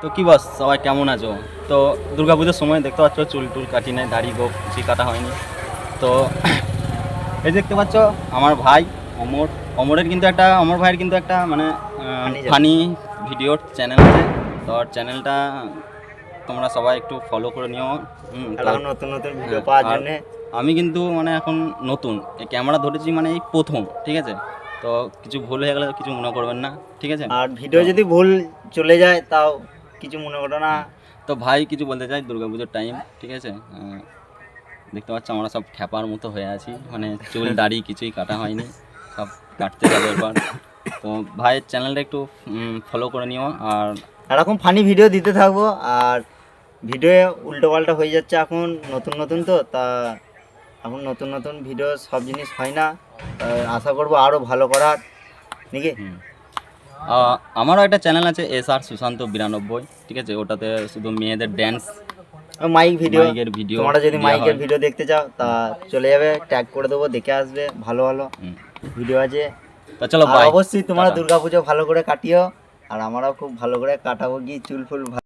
তো কি বস, সবাই কেমন আছো? তো দুর্গাপুজোর সময় দেখতে পাচ্ছ চুল টুল কাটি নাই, দাড়ি গোপ কিছুই কাটা হয়নি। তো এই দেখতে পাচ্ছ আমার ভাই অমর। অমর ভাইয়ের কিন্তু একটা মানে ফানি ভিডিওর চ্যানেল আছে। তো চ্যানেলটা তোমরা সবাই একটু ফলো করে নিও। তো নতুন নতুন ভিডিও পাওয়ার আর জন্য। আমি কিন্তু মানে এখন নতুন এই ক্যামেরা ধরেছি, মানে এই প্রথম, ঠিক আছে? তো কিছু ভুল হয়ে গেলে কিছু মনে করবেন না, ঠিক আছে? আর ভিডিও যদি ভুল চলে যায় তাও কিছু মনে করো না। তো ভাই কিছু বলতে চাই, দুর্গাপুজোর টাইম, ঠিক আছে? দেখতে পাচ্ছ আমরা সব খ্যাপার মতো হয়ে আছি, মানে চুল দাড়ি কিছুই কাটা হয়নি, সব কাটতে যাবে এবার। তো ভাইয়ের চ্যানেলটা একটু ফলো করে নিও। আর এরকম ফানি ভিডিও দিতে থাকবো। আর ভিডিও উল্টো পাল্টা হয়ে যাচ্ছে এখন, নতুন নতুন তো তা এখন নতুন নতুন ভিডিও সব জিনিস হয় না। আশা করবো আরও ভালো করার নাকি। আমারও একটা চ্যানেল আছে SR সুশান্ত 92, ঠিক আছে? ওটাতে শুধু মেয়েদের ড্যান্স মাইক ভিডিও, মাইকের ভিডিও তোমরা যদি দেওয়া মাইকের হয়। ভিডিও দেখতে চাও তা চলে যাবে, ট্যাগ করে দেবো, দেখে আসবে, ভালো ভালো হুম। ভিডিও আছে। তা চলো আর বাই, অবশ্যই তোমরা টাটা। দুর্গাপুজো ভালো করে কাটিও, আর আমরাও খুব ভালো করে কাটাবো, গিয়ে চুল ফুল